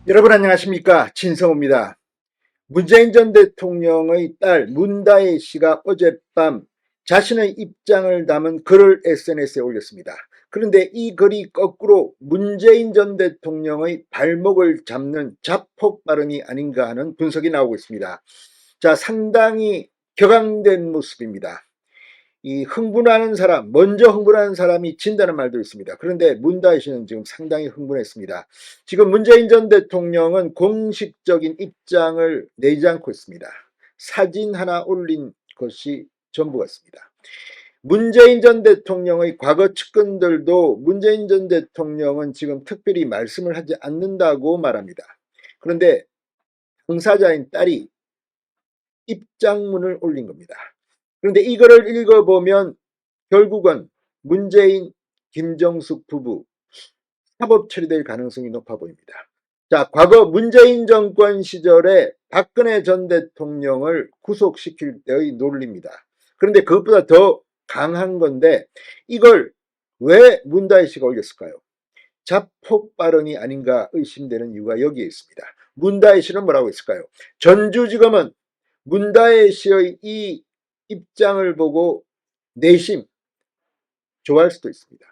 여러분 안녕하십니까, 진성호입니다. 문재인 전 대통령의 딸 문다혜 씨가 어젯밤 자신의 입장을 담은 글을 SNS에 올렸습니다. 그런데 이 글이 거꾸로 문재인 전 대통령의 발목을 잡는 자폭 발언이 아닌가 하는 분석이 나오고 있습니다. 자, 상당히 격앙된 모습입니다. 이 흥분하는 사람, 먼저 흥분하는 사람이 진다는 말도 있습니다. 그런데 문다혜 씨는 지금 상당히 흥분했습니다. 지금 문재인 전 대통령은 공식적인 입장을 내지 않고 있습니다. 사진 하나 올린 것이 전부 같습니다. 문재인 전 대통령의 과거 측근들도 문재인 전 대통령은 지금 특별히 말씀을 하지 않는다고 말합니다. 그런데 당사자인 딸이 입장문을 올린 겁니다. 그런데 이거를 읽어보면 결국은 문재인, 김정숙 부부 사법 처리될 가능성이 높아 보입니다. 자, 과거 문재인 정권 시절에 박근혜 전 대통령을 구속시킬 때의 논리입니다. 그런데 그것보다 더 강한 건데 이걸 왜 문다혜 씨가 올렸을까요? 자폭 발언이 아닌가 의심되는 이유가 여기에 있습니다. 문다혜 씨는 뭐라고 했을까요? 전주지검은 문다혜 씨의 이 입장을 보고 내심 좋아할 수도 있습니다.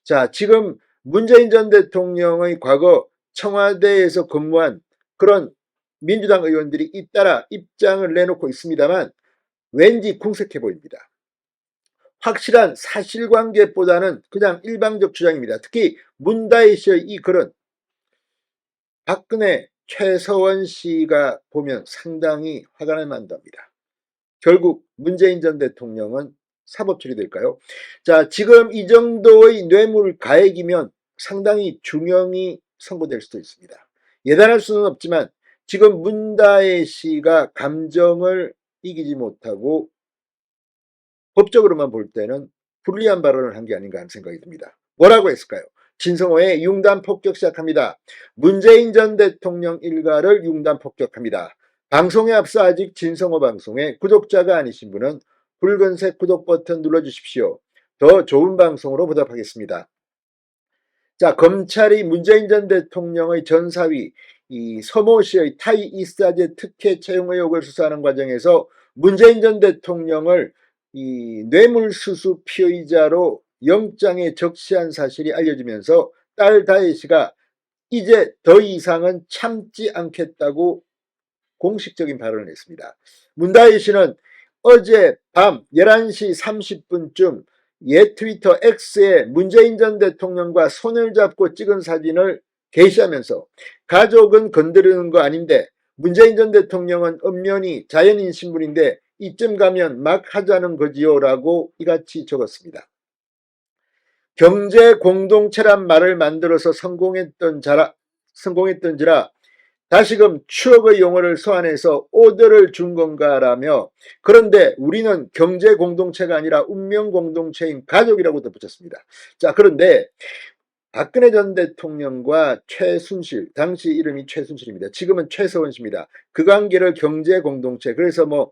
자, 지금 문재인 전 대통령의 과거 청와대에서 근무한 그런 민주당 의원들이 잇따라 입장을 내놓고 있습니다만 왠지 궁색해 보입니다. 확실한 사실관계보다는 그냥 일방적 주장입니다. 특히 문다혜 씨의 이 글은 박근혜, 최서원 씨가 보면 상당히 화가 날 만합니다. 결국 문재인 전 대통령은 사법 처리될까요? 자, 지금 이 정도의 뇌물 가액이면 상당히 중형이 선고될 수도 있습니다. 예단할 수는 없지만 지금 문다혜 씨가 감정을 이기지 못하고 법적으로만 볼 때는 불리한 발언을 한 게 아닌가 하는 생각이 듭니다. 뭐라고 했을까요? 진성호의 융단 폭격 시작합니다. 문재인 전 대통령 일가를 융단 폭격합니다. 방송에 앞서 아직 진성호 방송에 구독자가 아니신 분은 붉은색 구독 버튼 눌러주십시오. 더 좋은 방송으로 보답하겠습니다. 자, 검찰이 문재인 전 대통령의 전사위 이 서모 씨의 타이 이사제 특혜 채용 의혹을 수사하는 과정에서 문재인 전 대통령을 이 뇌물수수 피의자로 영장에 적시한 사실이 알려지면서 딸 다혜 씨가 이제 더 이상은 참지 않겠다고 공식적인 발언을 했습니다. 문다혜 씨는 어제 밤 11시 30분쯤 옛 트위터 X에 문재인 전 대통령과 손을 잡고 찍은 사진을 게시하면서 가족은 건드리는 거 아닌데 문재인 전 대통령은 엄연히 자연인 신분인데 이쯤 가면 막 하자는 거지요 라고 이같이 적었습니다. 경제 공동체란 말을 만들어서 성공했던지라 다시금 추억의 용어를 소환해서 오더를 준 건가라며 그런데 우리는 경제 공동체가 아니라 운명 공동체인 가족이라고 덧붙였습니다. 자, 그런데 박근혜 전 대통령과 최순실, 당시 이름이 최순실입니다. 지금은 최서원 씨입니다. 그 관계를 경제 공동체, 그래서 뭐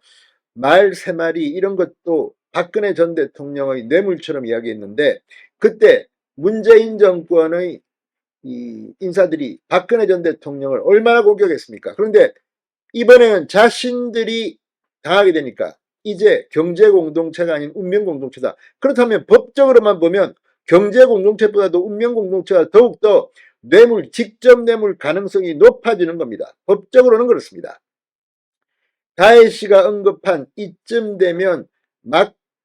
말 세 마리 이런 것도 박근혜 전 대통령의 뇌물처럼 이야기했는데 그때 문재인 정권의 이 인사들이 박근혜 전 대통령을 얼마나 공격했습니까? 그런데 이번에는 자신들이 당하게 되니까 이제 경제 공동체가 아닌 운명 공동체다. 그렇다면 법적으로만 보면 경제 공동체보다도 운명 공동체가 더욱더 뇌물, 직접 뇌물 가능성이 높아지는 겁니다. 법적으로는 그렇습니다. 다혜 씨가 언급한 이쯤 되면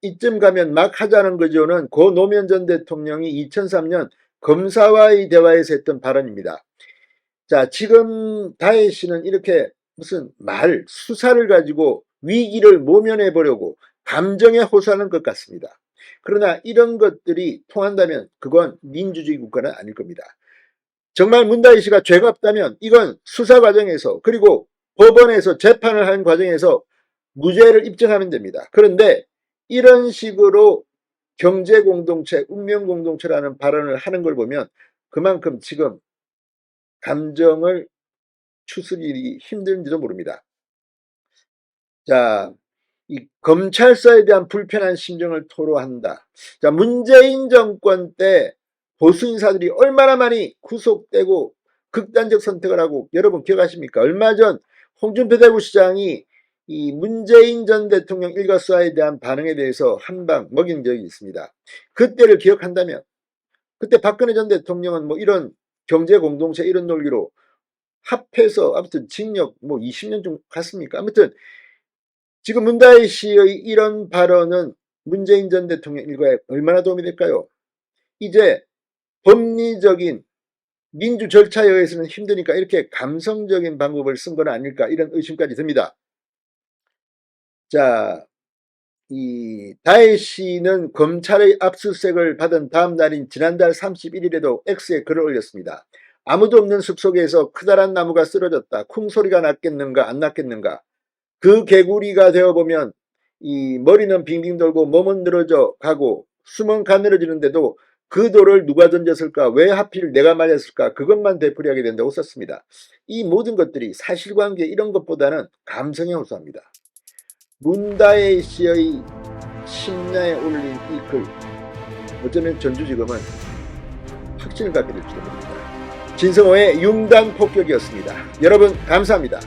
이쯤 가면 막 하자는 거죠는 고 노무현 전 대통령이 2003년 검사와의 대화에서 했던 발언입니다. 자, 지금 다혜 씨는 이렇게 무슨 수사를 가지고 위기를 모면해 보려고 감정에 호소하는 것 같습니다. 그러나 이런 것들이 통한다면 그건 민주주의 국가는 아닐 겁니다. 정말 문다혜 씨가 죄가 없다면 이건 수사 과정에서 그리고 법원에서 재판을 하는 과정에서 무죄를 입증하면 됩니다. 그런데 이런 식으로 경제공동체, 운명공동체라는 발언을 하는 걸 보면 그만큼 지금 감정을 추스리기 힘든지도 모릅니다. 자, 이 검찰서에 대한 불편한 심정을 토로한다. 자, 문재인 정권 때 보수 인사들이 얼마나 많이 구속되고 극단적 선택을 하고, 여러분 기억하십니까? 얼마 전 홍준표 대구시장이 이 문재인 전 대통령 일가수사에 대한 반응에 대해서 한 방 먹인 적이 있습니다. 그때를 기억한다면, 그때 박근혜 전 대통령은 뭐 이런 경제 공동체 이런 논리로 합해서 아무튼 징역 뭐 20년 좀 갔습니까? 아무튼 지금 문다혜 씨의 이런 발언은 문재인 전 대통령 일가에 얼마나 도움이 될까요? 이제 법리적인 민주 절차에 의해서는 힘드니까 이렇게 감성적인 방법을 쓴 건 아닐까, 이런 의심까지 듭니다. 자, 이 다혜 씨는 검찰의 압수수색을 받은 다음 날인 지난달 31일에도 X에 글을 올렸습니다. 아무도 없는 숲속에서 커다란 나무가 쓰러졌다. 쿵소리가 났겠는가 안 났겠는가. 그 개구리가 되어보면 이 머리는 빙빙 돌고 몸은 늘어져 가고 숨은 가늘어지는데도 그 돌을 누가 던졌을까, 왜 하필 내가 맞았을까, 그것만 되풀이하게 된다고 썼습니다. 이 모든 것들이 사실관계 이런 것보다는 감성에 호소합니다. 문다혜 씨의 심야에 올린 이 글, 어쩌면 전주지검은 확신을 갖게 될지도 모릅니다. 진성호의 융단 폭격이었습니다. 여러분 감사합니다.